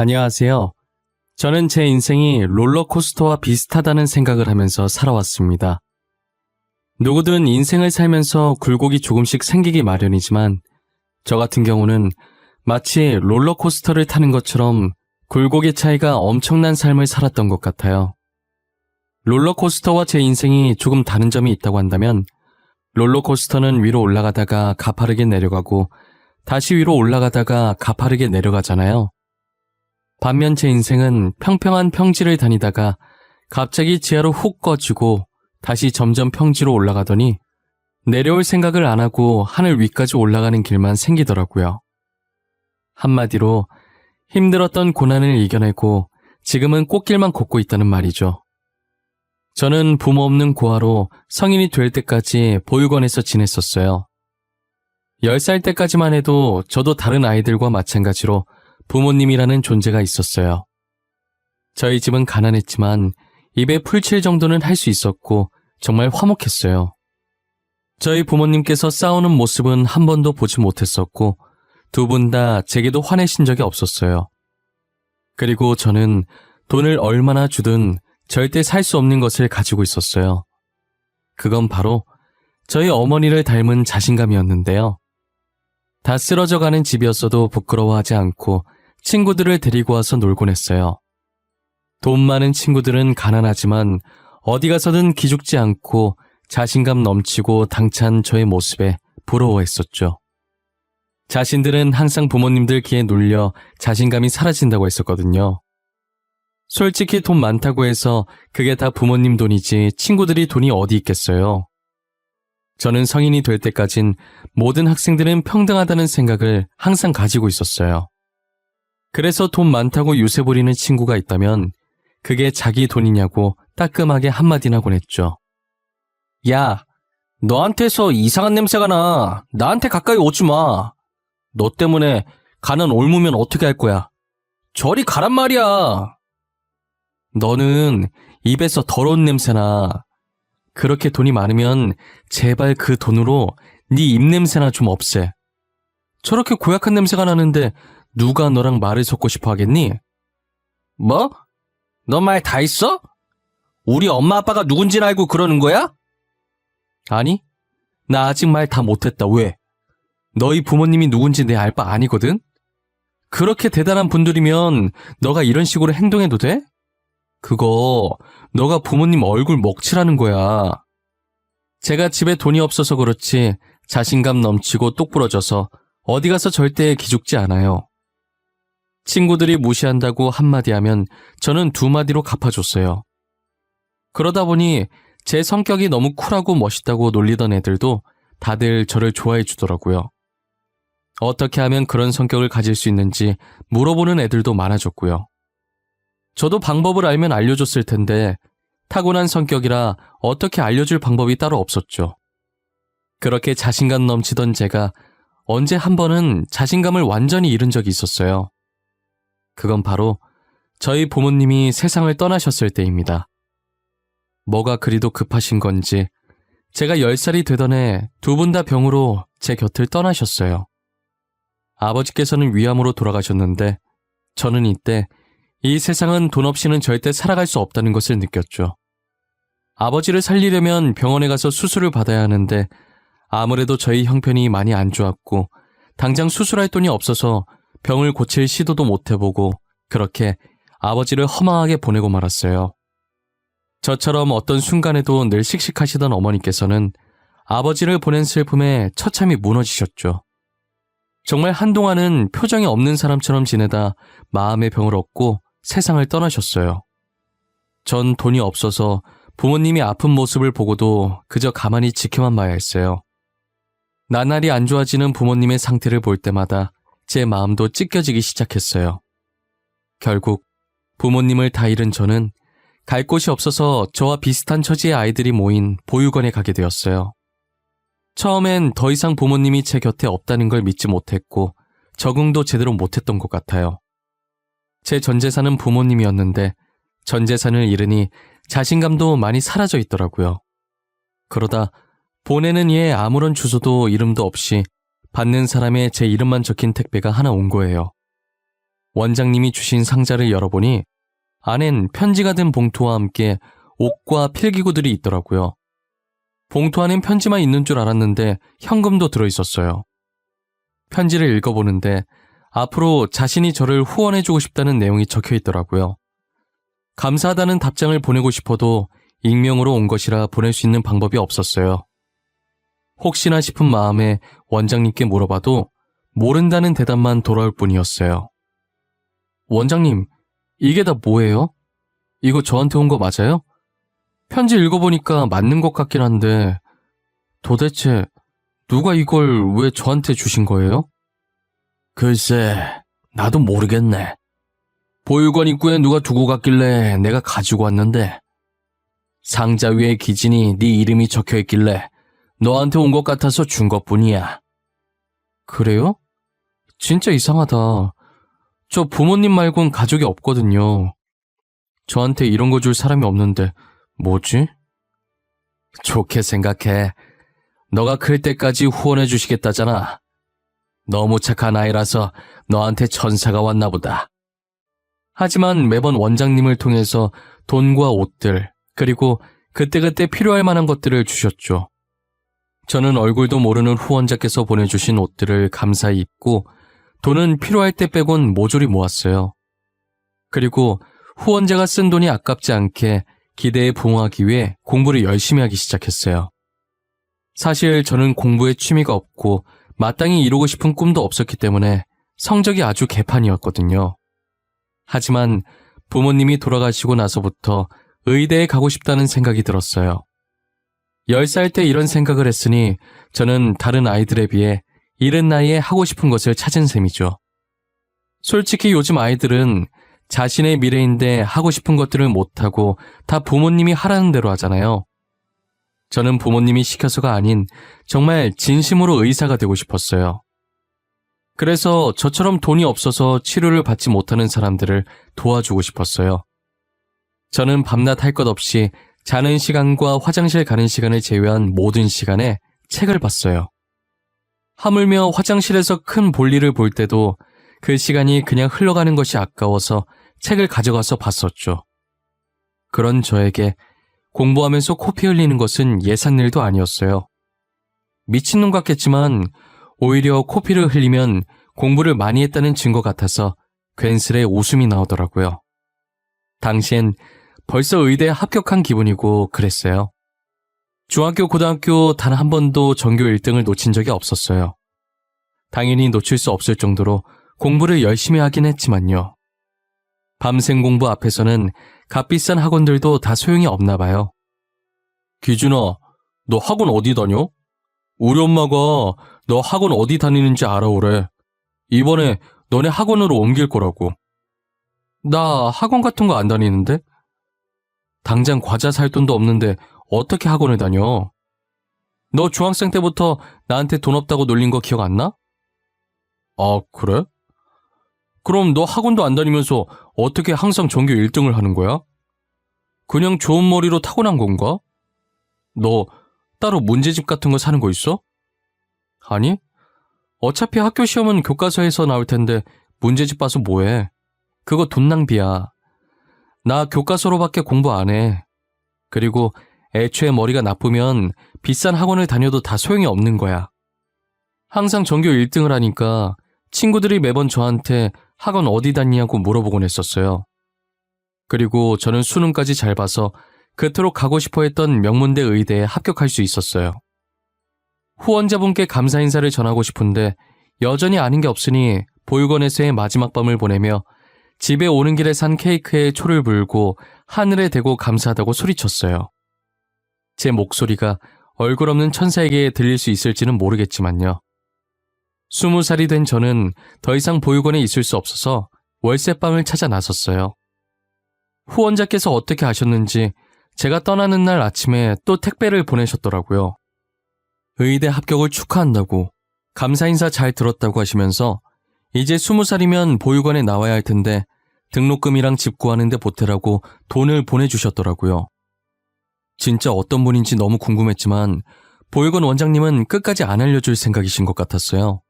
안녕하세요. 저는 제 인생이 롤러코스터와 비슷하다는 생각을 하면서 살아왔습니다. 누구든 인생을 살면서 굴곡이 조금씩 생기기 마련이지만 저 같은 경우는 마치 롤러코스터를 타는 것처럼 굴곡의 차이가 엄청난 삶을 살았던 것 같아요. 롤러코스터와 제 인생이 조금 다른 점이 있다고 한다면 롤러코스터는 위로 올라가다가 가파르게 내려가고 다시 위로 올라가다가 가파르게 내려가잖아요. 반면 제 인생은 평평한 평지를 다니다가 갑자기 지하로 훅 꺼지고 다시 점점 평지로 올라가더니 내려올 생각을 안 하고 하늘 위까지 올라가는 길만 생기더라고요. 한마디로 힘들었던 고난을 이겨내고 지금은 꽃길만 걷고 있다는 말이죠. 저는 부모 없는 고아로 성인이 될 때까지 보육원에서 지냈었어요. 10살 때까지만 해도 저도 다른 아이들과 마찬가지로 부모님이라는 존재가 있었어요. 저희 집은 가난했지만 입에 풀칠 정도는 할 수 있었고 정말 화목했어요. 저희 부모님께서 싸우는 모습은 한 번도 보지 못했었고 두 분 다 제게도 화내신 적이 없었어요. 그리고 저는 돈을 얼마나 주든 절대 살 수 없는 것을 가지고 있었어요. 그건 바로 저희 어머니를 닮은 자신감이었는데요. 다 쓰러져가는 집이었어도 부끄러워하지 않고 친구들을 데리고 와서 놀곤 했어요. 돈 많은 친구들은 가난하지만 어디 가서든 기죽지 않고 자신감 넘치고 당찬 저의 모습에 부러워했었죠. 자신들은 항상 부모님들 귀에 눌려 자신감이 사라진다고 했었거든요. 솔직히 돈 많다고 해서 그게 다 부모님 돈이지 친구들이 돈이 어디 있겠어요. 저는 성인이 될 때까진 모든 학생들은 평등하다는 생각을 항상 가지고 있었어요. 그래서 돈 많다고 유세 부리는 친구가 있다면 그게 자기 돈이냐고 따끔하게 한마디나 보냈죠. 야, 너한테서 이상한 냄새가 나. 나한테 가까이 오지 마. 너 때문에 가는 옮으면 어떻게 할 거야? 저리 가란 말이야. 너는 입에서 더러운 냄새나. 그렇게 돈이 많으면 제발 그 돈으로 네 입냄새나 좀 없애. 저렇게 고약한 냄새가 나는데 누가 너랑 말을 섞고 싶어 하겠니? 뭐? 너 말 다 했어? 우리 엄마 아빠가 누군지는 알고 그러는 거야? 아니, 나 아직 말 다 못했다. 왜? 너희 부모님이 누군지 내 알 바 아니거든? 그렇게 대단한 분들이면 너가 이런 식으로 행동해도 돼? 그거 너가 부모님 얼굴 먹칠하는 거야. 제가 집에 돈이 없어서 그렇지 자신감 넘치고 똑부러져서 어디 가서 절대 기죽지 않아요. 친구들이 무시한다고 한마디 하면 저는 두 마디로 갚아줬어요. 그러다 보니 제 성격이 너무 쿨하고 멋있다고 놀리던 애들도 다들 저를 좋아해 주더라고요. 어떻게 하면 그런 성격을 가질 수 있는지 물어보는 애들도 많아졌고요. 저도 방법을 알면 알려줬을 텐데 타고난 성격이라 어떻게 알려줄 방법이 따로 없었죠. 그렇게 자신감 넘치던 제가 언제 한 번은 자신감을 완전히 잃은 적이 있었어요. 그건 바로 저희 부모님이 세상을 떠나셨을 때입니다. 뭐가 그리도 급하신 건지 제가 10살이 되던 해 두 분 다 병으로 제 곁을 떠나셨어요. 아버지께서는 위암으로 돌아가셨는데 저는 이때 이 세상은 돈 없이는 절대 살아갈 수 없다는 것을 느꼈죠. 아버지를 살리려면 병원에 가서 수술을 받아야 하는데 아무래도 저희 형편이 많이 안 좋았고 당장 수술할 돈이 없어서 병을 고칠 시도도 못 해보고 그렇게 아버지를 허망하게 보내고 말았어요. 저처럼 어떤 순간에도 늘 씩씩하시던 어머니께서는 아버지를 보낸 슬픔에 처참히 무너지셨죠. 정말 한동안은 표정이 없는 사람처럼 지내다 마음의 병을 얻고 세상을 떠나셨어요. 전 돈이 없어서 부모님이 아픈 모습을 보고도 그저 가만히 지켜만 봐야 했어요. 나날이 안 좋아지는 부모님의 상태를 볼 때마다 제 마음도 찢겨지기 시작했어요. 결국 부모님을 다 잃은 저는 갈 곳이 없어서 저와 비슷한 처지의 아이들이 모인 보육원에 가게 되었어요. 처음엔 더 이상 부모님이 제 곁에 없다는 걸 믿지 못했고 적응도 제대로 못했던 것 같아요. 제 전 재산은 부모님이었는데 전 재산을 잃으니 자신감도 많이 사라져 있더라고요. 그러다 보내는 이에 아무런 주소도 이름도 없이 받는 사람의 제 이름만 적힌 택배가 하나 온 거예요. 원장님이 주신 상자를 열어보니 안엔 편지가 든 봉투와 함께 옷과 필기구들이 있더라고요. 봉투 안엔 편지만 있는 줄 알았는데 현금도 들어있었어요. 편지를 읽어보는데 앞으로 자신이 저를 후원해주고 싶다는 내용이 적혀 있더라고요. 감사하다는 답장을 보내고 싶어도 익명으로 온 것이라 보낼 수 있는 방법이 없었어요. 혹시나 싶은 마음에 원장님께 물어봐도 모른다는 대답만 돌아올 뿐이었어요. 원장님, 이게 다 뭐예요? 이거 저한테 온 거 맞아요? 편지 읽어보니까 맞는 것 같긴 한데 도대체 누가 이걸 왜 저한테 주신 거예요? 글쎄, 나도 모르겠네. 보육원 입구에 누가 두고 갔길래 내가 가지고 왔는데 상자 위에 기진이 네 이름이 적혀있길래 너한테 온 것 같아서 준 것뿐이야. 그래요? 진짜 이상하다. 저 부모님 말곤 가족이 없거든요. 저한테 이런 거 줄 사람이 없는데 뭐지? 좋게 생각해. 너가 클 때까지 후원해 주시겠다잖아. 너무 착한 아이라서 너한테 천사가 왔나 보다. 하지만 매번 원장님을 통해서 돈과 옷들, 그리고 그때그때 필요할 만한 것들을 주셨죠. 저는 얼굴도 모르는 후원자께서 보내주신 옷들을 감사히 입고 돈은 필요할 때 빼곤 모조리 모았어요. 그리고 후원자가 쓴 돈이 아깝지 않게 기대에 부응하기 위해 공부를 열심히 하기 시작했어요. 사실 저는 공부에 취미가 없고 마땅히 이루고 싶은 꿈도 없었기 때문에 성적이 아주 개판이었거든요. 하지만 부모님이 돌아가시고 나서부터 의대에 가고 싶다는 생각이 들었어요. 10살 때 이런 생각을 했으니 저는 다른 아이들에 비해 이른 나이에 하고 싶은 것을 찾은 셈이죠. 솔직히 요즘 아이들은 자신의 미래인데 하고 싶은 것들을 못하고 다 부모님이 하라는 대로 하잖아요. 저는 부모님이 시켜서가 아닌 정말 진심으로 의사가 되고 싶었어요. 그래서 저처럼 돈이 없어서 치료를 받지 못하는 사람들을 도와주고 싶었어요. 저는 밤낮 할 것 없이 자는 시간과 화장실 가는 시간을 제외한 모든 시간에 책을 봤어요. 하물며 화장실에서 큰 볼일을 볼 때도 그 시간이 그냥 흘러가는 것이 아까워서 책을 가져가서 봤었죠. 그런 저에게 공부하면서 코피 흘리는 것은 예산일도 아니었어요. 미친놈 같겠지만 오히려 코피를 흘리면 공부를 많이 했다는 증거 같아서 괜스레 웃음이 나오더라고요. 당시엔 벌써 의대에 합격한 기분이고 그랬어요. 중학교, 고등학교 단 한 번도 전교 1등을 놓친 적이 없었어요. 당연히 놓칠 수 없을 정도로 공부를 열심히 하긴 했지만요. 밤샘 공부 앞에서는 값비싼 학원들도 다 소용이 없나 봐요. 기준아, 너 학원 어디 다녀? 우리 엄마가 너 학원 어디 다니는지 알아오래. 이번에 너네 학원으로 옮길 거라고. 나 학원 같은 거 안 다니는데? 당장 과자 살 돈도 없는데 어떻게 학원을 다녀? 너 중학생 때부터 나한테 돈 없다고 놀린 거 기억 안 나? 아, 그래? 그럼 너 학원도 안 다니면서 어떻게 항상 전교 1등을 하는 거야? 그냥 좋은 머리로 타고난 건가? 너 따로 문제집 같은 거 사는 거 있어? 아니, 어차피 학교 시험은 교과서에서 나올 텐데 문제집 봐서 뭐해? 그거 돈 낭비야. 나 교과서로밖에 공부 안 해. 그리고 애초에 머리가 나쁘면 비싼 학원을 다녀도 다 소용이 없는 거야. 항상 전교 1등을 하니까 친구들이 매번 저한테 학원 어디 다니냐고 물어보곤 했었어요. 그리고 저는 수능까지 잘 봐서 그토록 가고 싶어 했던 명문대 의대에 합격할 수 있었어요. 후원자분께 감사 인사를 전하고 싶은데 여전히 아는 게 없으니 보육원에서의 마지막 밤을 보내며 집에 오는 길에 산 케이크에 초를 불고 하늘에 대고 감사하다고 소리쳤어요. 제 목소리가 얼굴 없는 천사에게 들릴 수 있을지는 모르겠지만요. 20살이 된 저는 더 이상 보육원에 있을 수 없어서 월세방을 찾아 나섰어요. 후원자께서 어떻게 아셨는지 제가 떠나는 날 아침에 또 택배를 보내셨더라고요. 의대 합격을 축하한다고, 감사 인사 잘 들었다고 하시면서 이제 20살이면 보육원에 나와야 할 텐데 등록금이랑 집 구하는데 보태라고 돈을 보내주셨더라고요. 진짜 어떤 분인지 너무 궁금했지만 보육원 원장님은 끝까지 안 알려줄 생각이신 것 같았어요.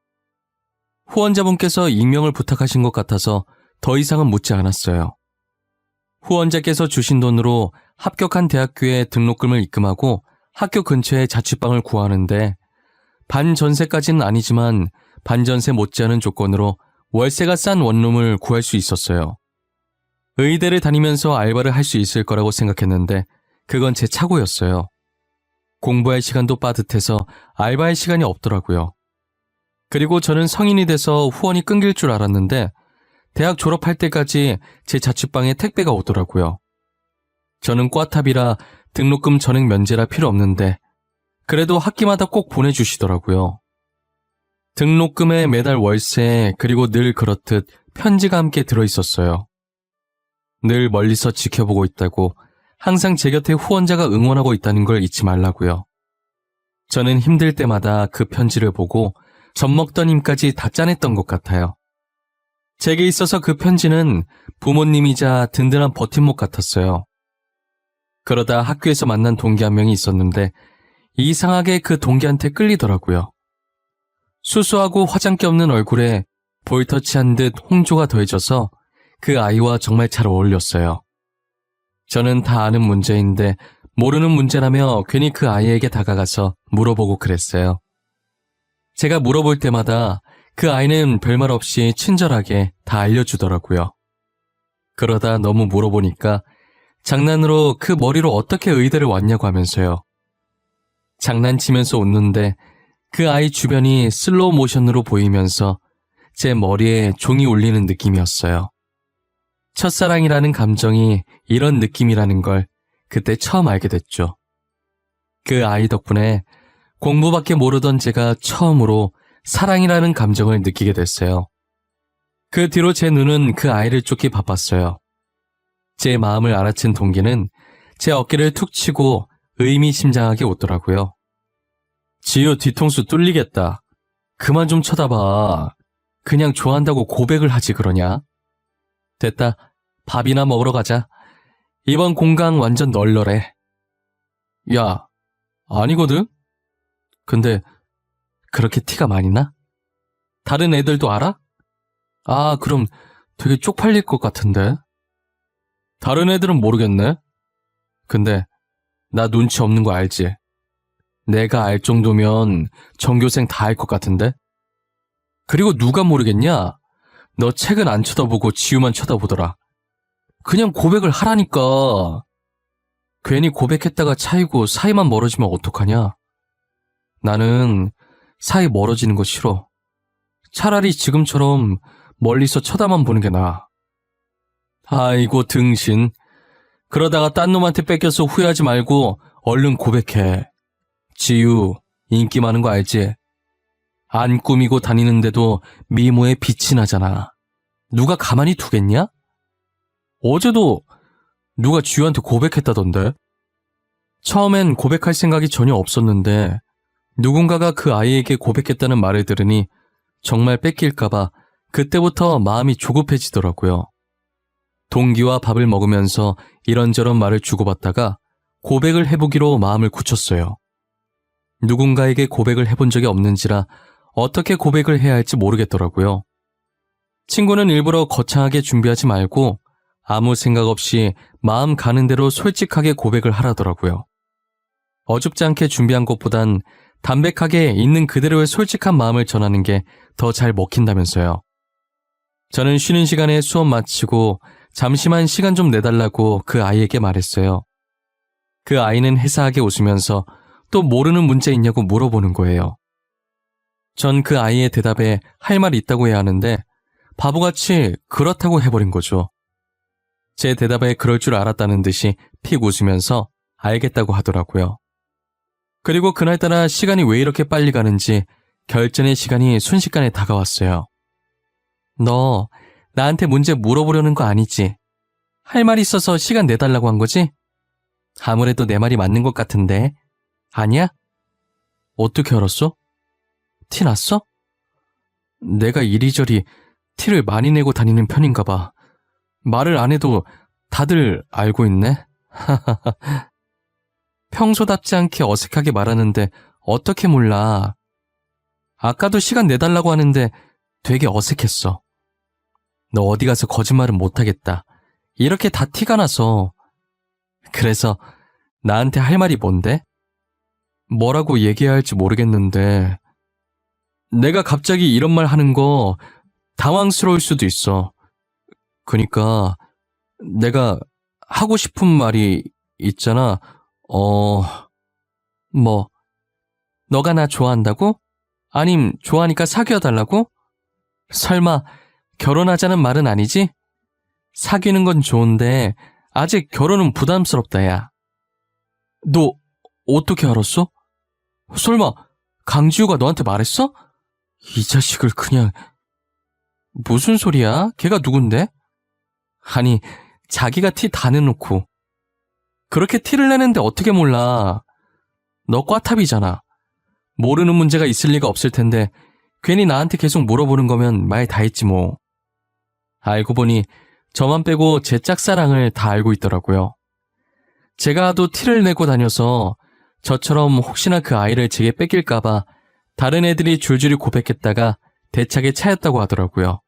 후원자분께서 익명을 부탁하신 것 같아서 더 이상은 묻지 않았어요. 후원자께서 주신 돈으로 합격한 대학교에 등록금을 입금하고 학교 근처에 자취방을 구하는데 반전세까지는 아니지만 반전세 못지않은 조건으로 월세가 싼 원룸을 구할 수 있었어요. 의대를 다니면서 알바를 할 수 있을 거라고 생각했는데 그건 제 착오였어요. 공부할 시간도 빠듯해서 알바할 시간이 없더라고요. 그리고 저는 성인이 돼서 후원이 끊길 줄 알았는데 대학 졸업할 때까지 제 자취방에 택배가 오더라고요. 저는 꽈탑이라 등록금 전액 면제라 필요 없는데 그래도 학기마다 꼭 보내주시더라고요. 등록금에 매달 월세 그리고 늘 그렇듯 편지가 함께 들어있었어요. 늘 멀리서 지켜보고 있다고 항상 제 곁에 후원자가 응원하고 있다는 걸 잊지 말라고요. 저는 힘들 때마다 그 편지를 보고 젖먹던 힘까지 다 짜냈던 것 같아요. 제게 있어서 그 편지는 부모님이자 든든한 버팀목 같았어요. 그러다 학교에서 만난 동기 한 명이 있었는데 이상하게 그 동기한테 끌리더라고요. 수수하고 화장기 없는 얼굴에 볼터치한 듯 홍조가 더해져서 그 아이와 정말 잘 어울렸어요. 저는 다 아는 문제인데 모르는 문제라며 괜히 그 아이에게 다가가서 물어보고 그랬어요. 제가 물어볼 때마다 그 아이는 별말 없이 친절하게 다 알려주더라고요. 그러다 너무 물어보니까 장난으로 그 머리로 어떻게 의대를 왔냐고 하면서요. 장난치면서 웃는데 그 아이 주변이 슬로우 모션으로 보이면서 제 머리에 종이 울리는 느낌이었어요. 첫사랑이라는 감정이 이런 느낌이라는 걸 그때 처음 알게 됐죠. 그 아이 덕분에 공부밖에 모르던 제가 처음으로 사랑이라는 감정을 느끼게 됐어요. 그 뒤로 제 눈은 그 아이를 쫓기 바빴어요. 제 마음을 알아챈 동기는 제 어깨를 툭 치고 의미심장하게 웃더라고요. 지효 뒤통수 뚫리겠다. 그만 좀 쳐다봐. 그냥 좋아한다고 고백을 하지 그러냐? 됐다. 밥이나 먹으러 가자. 이번 공강 완전 널널해. 야, 아니거든? 근데 그렇게 티가 많이 나? 다른 애들도 알아? 아, 그럼 되게 쪽팔릴 것 같은데. 다른 애들은 모르겠네. 근데 나 눈치 없는 거 알지? 내가 알 정도면 전교생 다 알 것 같은데? 그리고 누가 모르겠냐? 너 책은 안 쳐다보고 지우만 쳐다보더라. 그냥 고백을 하라니까. 괜히 고백했다가 차이고 사이만 멀어지면 어떡하냐? 나는 사이 멀어지는 거 싫어. 차라리 지금처럼 멀리서 쳐다만 보는 게 나아. 아이고 등신. 그러다가 딴 놈한테 뺏겨서 후회하지 말고 얼른 고백해. 지유, 인기 많은 거 알지? 안 꾸미고 다니는데도 미모에 빛이 나잖아. 누가 가만히 두겠냐? 어제도 누가 지유한테 고백했다던데? 처음엔 고백할 생각이 전혀 없었는데 누군가가 그 아이에게 고백했다는 말을 들으니 정말 뺏길까봐 그때부터 마음이 조급해지더라고요. 동기와 밥을 먹으면서 이런저런 말을 주고받다가 고백을 해보기로 마음을 굳혔어요. 누군가에게 고백을 해본 적이 없는지라 어떻게 고백을 해야 할지 모르겠더라고요. 친구는 일부러 거창하게 준비하지 말고 아무 생각 없이 마음 가는 대로 솔직하게 고백을 하라더라고요. 어줍지 않게 준비한 것보단 담백하게 있는 그대로의 솔직한 마음을 전하는 게 더 잘 먹힌다면서요. 저는 쉬는 시간에 수업 마치고 잠시만 시간 좀 내달라고 그 아이에게 말했어요. 그 아이는 해사하게 웃으면서 또 모르는 문제 있냐고 물어보는 거예요. 전 그 아이의 대답에 할 말이 있다고 해야 하는데 바보같이 그렇다고 해버린 거죠. 제 대답에 그럴 줄 알았다는 듯이 픽 웃으면서 알겠다고 하더라고요. 그리고 그날따라 시간이 왜 이렇게 빨리 가는지 결전의 시간이 순식간에 다가왔어요. 너 나한테 문제 물어보려는 거 아니지? 할 말 있어서 시간 내달라고 한 거지? 아무래도 내 말이 맞는 것 같은데. 아니야? 어떻게 알았어? 티 났어? 내가 이리저리 티를 많이 내고 다니는 편인가 봐. 말을 안 해도 다들 알고 있네? 평소답지 않게 어색하게 말하는데 어떻게 몰라. 아까도 시간 내달라고 하는데 되게 어색했어. 너 어디 가서 거짓말은 못하겠다. 이렇게 다 티가 나서. 그래서 나한테 할 말이 뭔데? 뭐라고 얘기해야 할지 모르겠는데 내가 갑자기 이런 말 하는 거 당황스러울 수도 있어. 그니까 내가 하고 싶은 말이 있잖아. 뭐, 너가 나 좋아한다고? 아님 좋아하니까 사귀어달라고? 설마 결혼하자는 말은 아니지? 사귀는 건 좋은데 아직 결혼은 부담스럽다, 야. 너 어떻게 알았어? 설마 강지우가 너한테 말했어? 이 자식을 그냥... 무슨 소리야? 걔가 누군데? 아니, 자기가 티 다 내놓고 그렇게 티를 내는데 어떻게 몰라. 너 꽈탑이잖아. 모르는 문제가 있을 리가 없을 텐데 괜히 나한테 계속 물어보는 거면 말 다 했지 뭐. 알고 보니 저만 빼고 제 짝사랑을 다 알고 있더라고요. 제가 하도 티를 내고 다녀서 저처럼 혹시나 그 아이를 제게 뺏길까봐 다른 애들이 줄줄이 고백했다가 대차게 차였다고 하더라고요.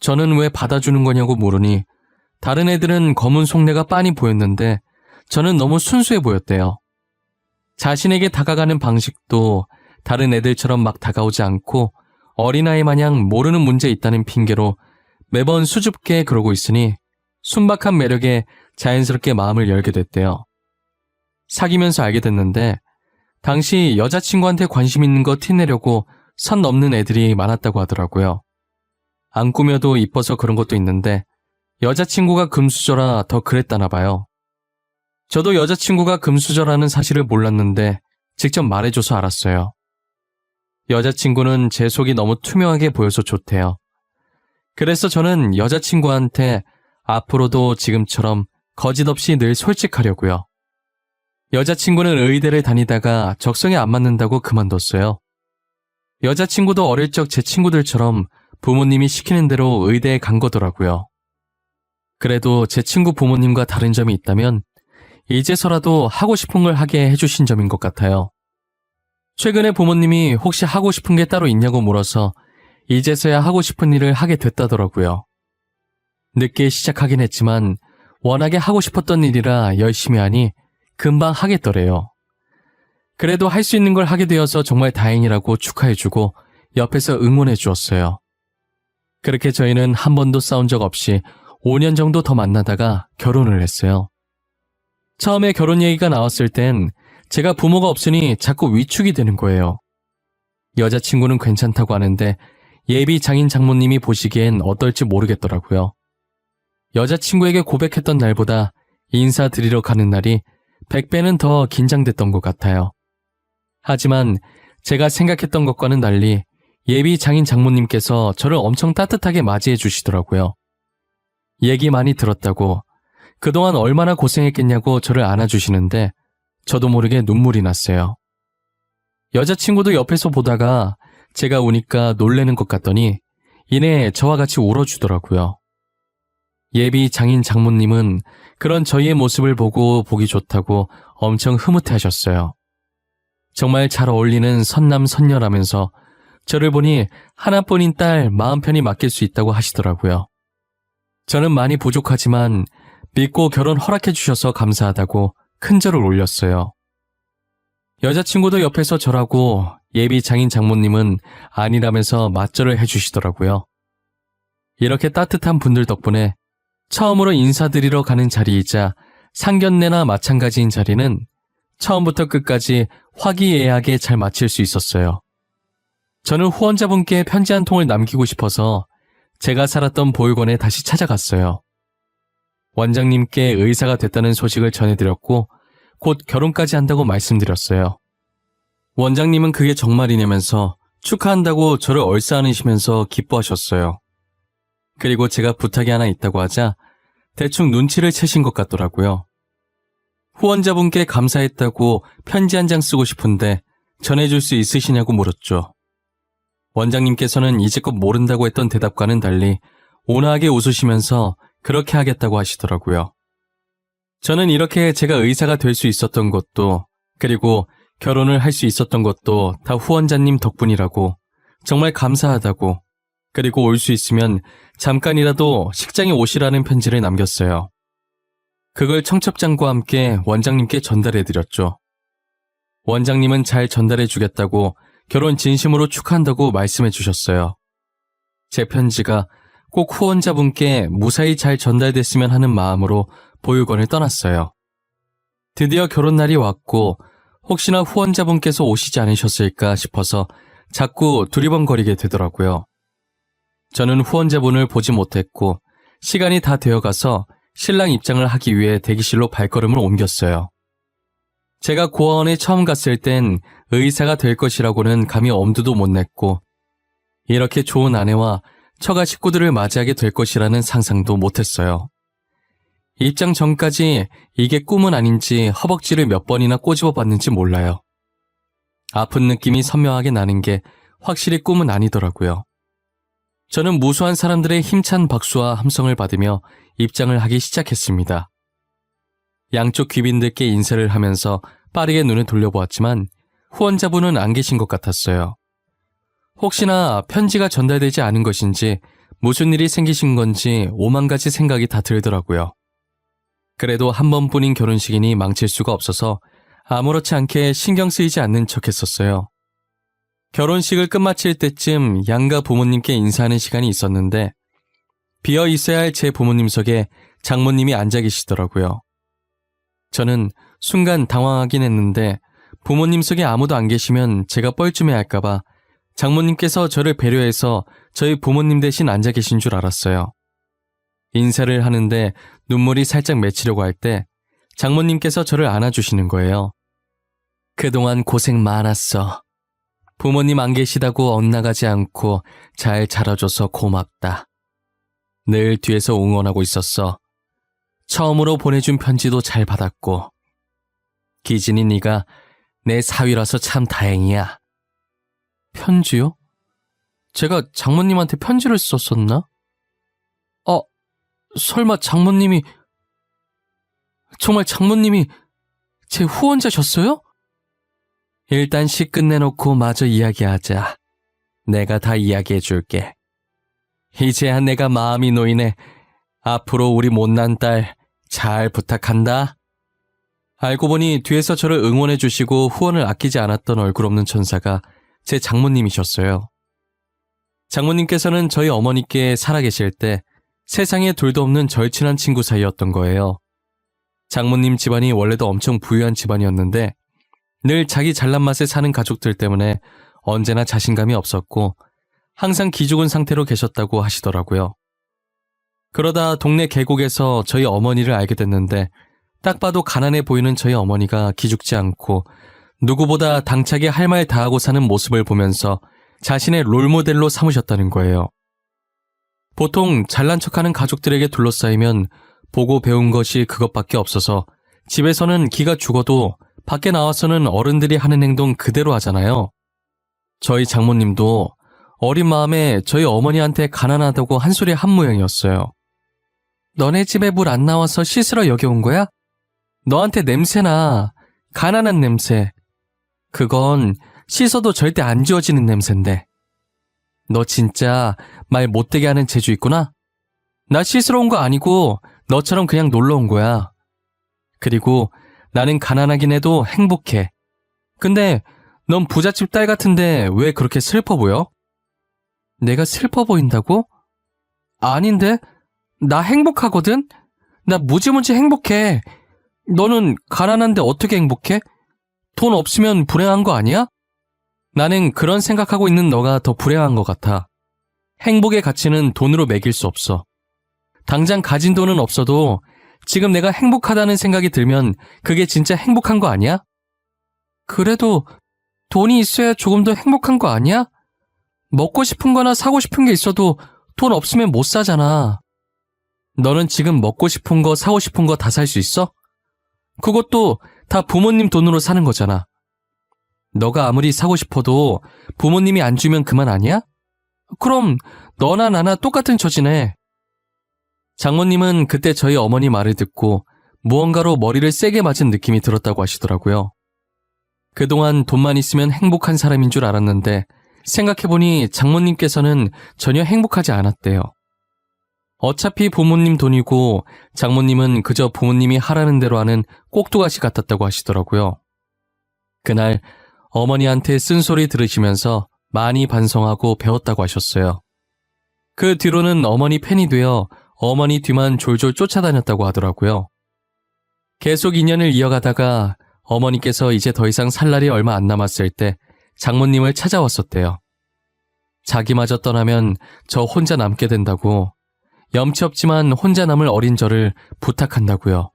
저는 왜 받아주는 거냐고 물으니 다른 애들은 검은 속내가 빤히 보였는데 저는 너무 순수해 보였대요. 자신에게 다가가는 방식도 다른 애들처럼 막 다가오지 않고 어린아이 마냥 모르는 문제 있다는 핑계로 매번 수줍게 그러고 있으니 순박한 매력에 자연스럽게 마음을 열게 됐대요. 사귀면서 알게 됐는데 당시 여자친구한테 관심 있는 거 티내려고 선 넘는 애들이 많았다고 하더라고요. 안 꾸며도 이뻐서 그런 것도 있는데 여자친구가 금수저라 더 그랬다나 봐요. 저도 여자친구가 금수저라는 사실을 몰랐는데 직접 말해줘서 알았어요. 여자친구는 제 속이 너무 투명하게 보여서 좋대요. 그래서 저는 여자친구한테 앞으로도 지금처럼 거짓없이 늘 솔직하려고요. 여자친구는 의대를 다니다가 적성에 안 맞는다고 그만뒀어요. 여자친구도 어릴 적 제 친구들처럼 부모님이 시키는 대로 의대에 간 거더라고요. 그래도 제 친구 부모님과 다른 점이 있다면 이제서라도 하고 싶은 걸 하게 해주신 점인 것 같아요. 최근에 부모님이 혹시 하고 싶은 게 따로 있냐고 물어서 이제서야 하고 싶은 일을 하게 됐다더라고요. 늦게 시작하긴 했지만 워낙에 하고 싶었던 일이라 열심히 하니 금방 하겠더래요. 그래도 할 수 있는 걸 하게 되어서 정말 다행이라고 축하해주고 옆에서 응원해 주었어요. 그렇게 저희는 한 번도 싸운 적 없이 5년 정도 더 만나다가 결혼을 했어요. 처음에 결혼 얘기가 나왔을 땐 제가 부모가 없으니 자꾸 위축이 되는 거예요. 여자친구는 괜찮다고 하는데 예비 장인 장모님이 보시기엔 어떨지 모르겠더라고요. 여자친구에게 고백했던 날보다 인사드리러 가는 날이 100배는 더 긴장됐던 것 같아요. 하지만 제가 생각했던 것과는 달리 예비 장인 장모님께서 저를 엄청 따뜻하게 맞이해 주시더라고요. 얘기 많이 들었다고, 그동안 얼마나 고생했겠냐고 저를 안아주시는데 저도 모르게 눈물이 났어요. 여자친구도 옆에서 보다가 제가 우니까 놀래는 것 같더니 이내 저와 같이 울어주더라고요. 예비 장인 장모님은 그런 저희의 모습을 보고 보기 좋다고 엄청 흐뭇해하셨어요. 정말 잘 어울리는 선남 선녀라면서 저를 보니 하나뿐인 딸 마음 편히 맡길 수 있다고 하시더라고요. 저는 많이 부족하지만 믿고 결혼 허락해 주셔서 감사하다고 큰절을 올렸어요. 여자친구도 옆에서 절하고 예비 장인 장모님은 아니라면서 맞절을 해주시더라고요. 이렇게 따뜻한 분들 덕분에 처음으로 인사드리러 가는 자리이자 상견례나 마찬가지인 자리는 처음부터 끝까지 화기애애하게 잘 마칠 수 있었어요. 저는 후원자분께 편지 한 통을 남기고 싶어서 제가 살았던 보육원에 다시 찾아갔어요. 원장님께 의사가 됐다는 소식을 전해드렸고 곧 결혼까지 한다고 말씀드렸어요. 원장님은 그게 정말이냐면서 축하한다고 저를 얼싸안으시면서 기뻐하셨어요. 그리고 제가 부탁이 하나 있다고 하자 대충 눈치를 채신 것 같더라고요. 후원자분께 감사했다고 편지 한 장 쓰고 싶은데 전해줄 수 있으시냐고 물었죠. 원장님께서는 이제껏 모른다고 했던 대답과는 달리 온화하게 웃으시면서 그렇게 하겠다고 하시더라고요. 저는 이렇게 제가 의사가 될 수 있었던 것도, 그리고 결혼을 할 수 있었던 것도 다 후원자님 덕분이라고, 정말 감사하다고, 그리고 올 수 있으면 잠깐이라도 식장에 오시라는 편지를 남겼어요. 그걸 청첩장과 함께 원장님께 전달해드렸죠. 원장님은 잘 전달해주겠다고 결혼 진심으로 축하한다고 말씀해 주셨어요. 제 편지가 꼭 후원자분께 무사히 잘 전달됐으면 하는 마음으로 보육원을 떠났어요. 드디어 결혼날이 왔고 혹시나 후원자분께서 오시지 않으셨을까 싶어서 자꾸 두리번거리게 되더라고요. 저는 후원자분을 보지 못했고 시간이 다 되어가서 신랑 입장을 하기 위해 대기실로 발걸음을 옮겼어요. 제가 고아원에 처음 갔을 땐 의사가 될 것이라고는 감히 엄두도 못 냈고 이렇게 좋은 아내와 처가 식구들을 맞이하게 될 것이라는 상상도 못했어요. 입장 전까지 이게 꿈은 아닌지 허벅지를 몇 번이나 꼬집어 봤는지 몰라요. 아픈 느낌이 선명하게 나는 게 확실히 꿈은 아니더라고요. 저는 무수한 사람들의 힘찬 박수와 함성을 받으며 입장을 하기 시작했습니다. 양쪽 귀빈들께 인사를 하면서 빠르게 눈을 돌려보았지만 후원자분은 안 계신 것 같았어요. 혹시나 편지가 전달되지 않은 것인지 무슨 일이 생기신 건지 오만 가지 생각이 다 들더라고요. 그래도 한 번뿐인 결혼식이니 망칠 수가 없어서 아무렇지 않게 신경 쓰이지 않는 척했었어요. 결혼식을 끝마칠 때쯤 양가 부모님께 인사하는 시간이 있었는데 비어 있어야 할 제 부모님석에 장모님이 앉아 계시더라고요. 저는 순간 당황하긴 했는데 부모님석에 아무도 안 계시면 제가 뻘쭘해할까봐 장모님께서 저를 배려해서 저희 부모님 대신 앉아 계신 줄 알았어요. 인사를 하는데 눈물이 살짝 맺히려고 할 때 장모님께서 저를 안아주시는 거예요. 그동안 고생 많았어. 부모님 안 계시다고 엇나가지 않고 잘 자라줘서 고맙다. 늘 뒤에서 응원하고 있었어. 처음으로 보내준 편지도 잘 받았고. 기진이 네가 내 사위라서 참 다행이야. 편지요? 제가 장모님한테 편지를 썼었나? 설마 장모님이... 정말 장모님이 제 후원자셨어요? 일단 시 끝내놓고 마저 이야기하자. 내가 다 이야기해줄게. 이제야 내가 마음이 놓이네. 앞으로 우리 못난 딸 잘 부탁한다. 알고 보니 뒤에서 저를 응원해주시고 후원을 아끼지 않았던 얼굴 없는 천사가 제 장모님이셨어요. 장모님께서는 저희 어머니께 살아계실 때 세상에 둘도 없는 절친한 친구 사이였던 거예요. 장모님 집안이 원래도 엄청 부유한 집안이었는데 늘 자기 잘난 맛에 사는 가족들 때문에 언제나 자신감이 없었고 항상 기죽은 상태로 계셨다고 하시더라고요. 그러다 동네 계곡에서 저희 어머니를 알게 됐는데 딱 봐도 가난해 보이는 저희 어머니가 기죽지 않고 누구보다 당차게 할 말 다하고 사는 모습을 보면서 자신의 롤모델로 삼으셨다는 거예요. 보통 잘난 척하는 가족들에게 둘러싸이면 보고 배운 것이 그것밖에 없어서 집에서는 기가 죽어도 밖에 나와서는 어른들이 하는 행동 그대로 하잖아요. 저희 장모님도 어린 마음에 저희 어머니한테 가난하다고 한 소리 한 모양이었어요. 너네 집에 물 안 나와서 씻으러 여기 온 거야? 너한테 냄새나. 가난한 냄새. 그건 씻어도 절대 안 지워지는 냄새인데. 너 진짜 말 못되게 하는 재주 있구나? 나 씻으러 온 거 아니고 너처럼 그냥 놀러 온 거야. 그리고 나는 가난하긴 해도 행복해. 근데 넌 부잣집 딸 같은데 왜 그렇게 슬퍼 보여? 내가 슬퍼 보인다고? 아닌데? 나 행복하거든? 나 무지무지 행복해. 너는 가난한데 어떻게 행복해? 돈 없으면 불행한 거 아니야? 나는 그런 생각하고 있는 너가 더 불행한 것 같아. 행복의 가치는 돈으로 매길 수 없어. 당장 가진 돈은 없어도 지금 내가 행복하다는 생각이 들면 그게 진짜 행복한 거 아니야? 그래도 돈이 있어야 조금 더 행복한 거 아니야? 먹고 싶은 거나 사고 싶은 게 있어도 돈 없으면 못 사잖아. 너는 지금 먹고 싶은 거, 사고 싶은 거 다 살 수 있어? 그것도 다 부모님 돈으로 사는 거잖아. 너가 아무리 사고 싶어도 부모님이 안 주면 그만 아니야? 그럼 너나 나나 똑같은 처지네. 장모님은 그때 저희 어머니 말을 듣고 무언가로 머리를 세게 맞은 느낌이 들었다고 하시더라고요. 그동안 돈만 있으면 행복한 사람인 줄 알았는데 생각해보니 장모님께서는 전혀 행복하지 않았대요. 어차피 부모님 돈이고 장모님은 그저 부모님이 하라는 대로 하는 꼭두가시 같았다고 하시더라고요. 그날 어머니한테 쓴소리 들으시면서 많이 반성하고 배웠다고 하셨어요. 그 뒤로는 어머니 팬이 되어 어머니 뒤만 졸졸 쫓아다녔다고 하더라고요. 계속 인연을 이어가다가 어머니께서 이제 더 이상 살 날이 얼마 안 남았을 때 장모님을 찾아왔었대요. 자기마저 떠나면 저 혼자 남게 된다고, 염치 없지만 혼자 남을 어린 저를 부탁한다고요.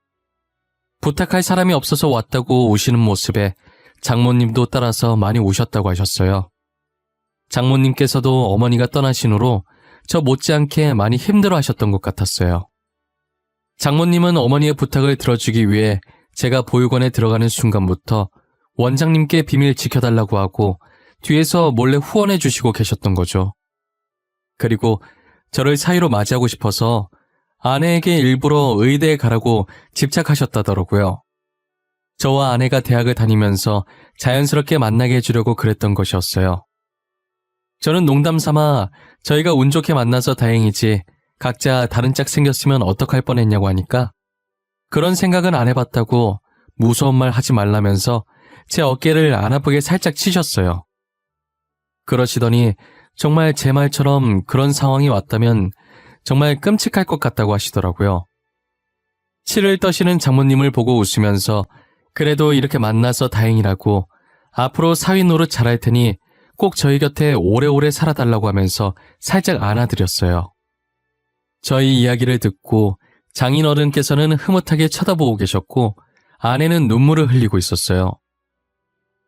부탁할 사람이 없어서 왔다고 우시는 모습에 장모님도 따라서 많이 우셨다고 하셨어요. 장모님께서도 어머니가 떠나신 후로 저 못지않게 많이 힘들어하셨던 것 같았어요. 장모님은 어머니의 부탁을 들어주기 위해 제가 보육원에 들어가는 순간부터 원장님께 비밀 지켜달라고 하고 뒤에서 몰래 후원해 주시고 계셨던 거죠. 그리고 저를 사위로 맞이하고 싶어서 아내에게 일부러 의대에 가라고 집착하셨다더라고요. 저와 아내가 대학을 다니면서 자연스럽게 만나게 해주려고 그랬던 것이었어요. 저는 농담 삼아 저희가 운 좋게 만나서 다행이지 각자 다른 짝 생겼으면 어떡할 뻔했냐고 하니까 그런 생각은 안 해봤다고 무서운 말 하지 말라면서 제 어깨를 안 아프게 살짝 치셨어요. 그러시더니 정말 제 말처럼 그런 상황이 왔다면 정말 끔찍할 것 같다고 하시더라고요. 치를 떠시는 장모님을 보고 웃으면서 그래도 이렇게 만나서 다행이라고 앞으로 사위 노릇 잘할 테니 꼭 저희 곁에 오래오래 살아달라고 하면서 살짝 안아드렸어요. 저희 이야기를 듣고 장인어른께서는 흐뭇하게 쳐다보고 계셨고 아내는 눈물을 흘리고 있었어요.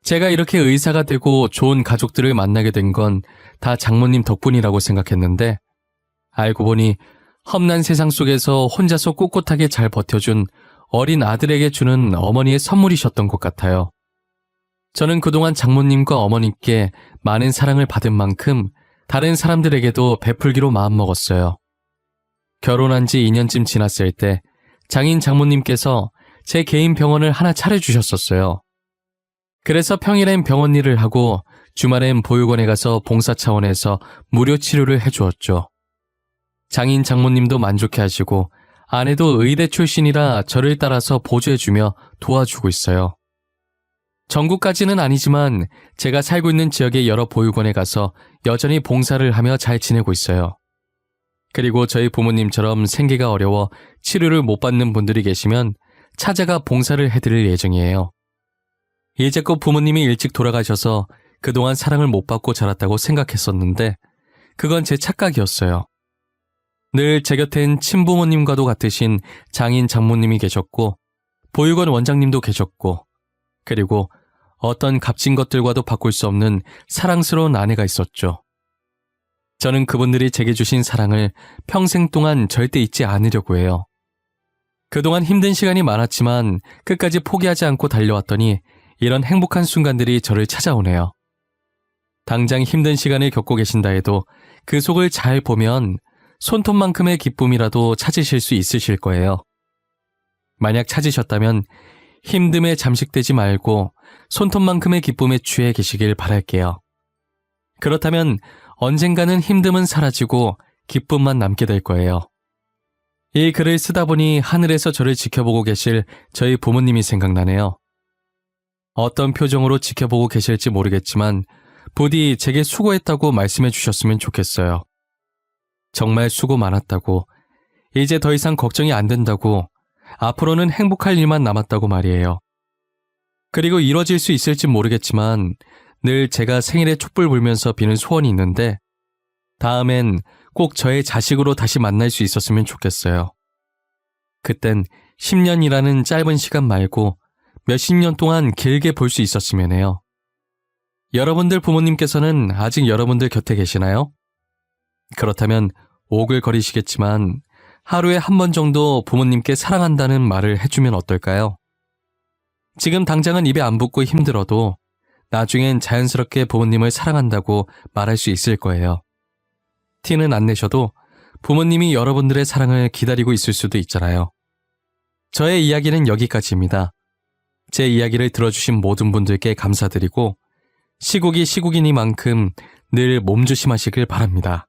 제가 이렇게 의사가 되고 좋은 가족들을 만나게 된 건 다 장모님 덕분이라고 생각했는데 알고 보니 험난 세상 속에서 혼자서 꿋꿋하게 잘 버텨준 어린 아들에게 주는 어머니의 선물이셨던 것 같아요. 저는 그동안 장모님과 어머님께 많은 사랑을 받은 만큼 다른 사람들에게도 베풀기로 마음먹었어요. 결혼한 지 2년쯤 지났을 때 장인 장모님께서 제 개인 병원을 하나 차려주셨었어요. 그래서 평일엔 병원 일을 하고 주말엔 보육원에 가서 봉사 차원에서 무료 치료를 해주었죠. 장인 장모님도 만족해 하시고 아내도 의대 출신이라 저를 따라서 보조해주며 도와주고 있어요. 전국까지는 아니지만 제가 살고 있는 지역의 여러 보육원에 가서 여전히 봉사를 하며 잘 지내고 있어요. 그리고 저희 부모님처럼 생계가 어려워 치료를 못 받는 분들이 계시면 찾아가 봉사를 해드릴 예정이에요. 이제껏 부모님이 일찍 돌아가셔서 그동안 사랑을 못 받고 자랐다고 생각했었는데 그건 제 착각이었어요. 늘 제 곁엔 친부모님과도 같으신 장인 장모님이 계셨고 보육원 원장님도 계셨고 그리고 어떤 값진 것들과도 바꿀 수 없는 사랑스러운 아내가 있었죠. 저는 그분들이 제게 주신 사랑을 평생 동안 절대 잊지 않으려고 해요. 그동안 힘든 시간이 많았지만 끝까지 포기하지 않고 달려왔더니 이런 행복한 순간들이 저를 찾아오네요. 당장 힘든 시간을 겪고 계신다 해도 그 속을 잘 보면 손톱만큼의 기쁨이라도 찾으실 수 있으실 거예요. 만약 찾으셨다면 힘듦에 잠식되지 말고 손톱만큼의 기쁨에 취해 계시길 바랄게요. 그렇다면 언젠가는 힘듦은 사라지고 기쁨만 남게 될 거예요. 이 글을 쓰다 보니 하늘에서 저를 지켜보고 계실 저희 부모님이 생각나네요. 어떤 표정으로 지켜보고 계실지 모르겠지만 부디 제게 수고했다고 말씀해 주셨으면 좋겠어요. 정말 수고 많았다고, 이제 더 이상 걱정이 안 된다고, 앞으로는 행복할 일만 남았다고 말이에요. 그리고 이뤄질 수 있을지 모르겠지만 늘 제가 생일에 촛불 불면서 비는 소원이 있는데 다음엔 꼭 저의 자식으로 다시 만날 수 있었으면 좋겠어요. 그땐 10년이라는 짧은 시간 말고 몇십 년 동안 길게 볼 수 있었으면 해요. 여러분들 부모님께서는 아직 여러분들 곁에 계시나요? 그렇다면 오글거리시겠지만 하루에 한 번 정도 부모님께 사랑한다는 말을 해주면 어떨까요? 지금 당장은 입에 안 붙고 힘들어도 나중엔 자연스럽게 부모님을 사랑한다고 말할 수 있을 거예요. 티는 안 내셔도 부모님이 여러분들의 사랑을 기다리고 있을 수도 있잖아요. 저의 이야기는 여기까지입니다. 제 이야기를 들어주신 모든 분들께 감사드리고 시국이 시국이니만큼 늘 몸조심하시길 바랍니다.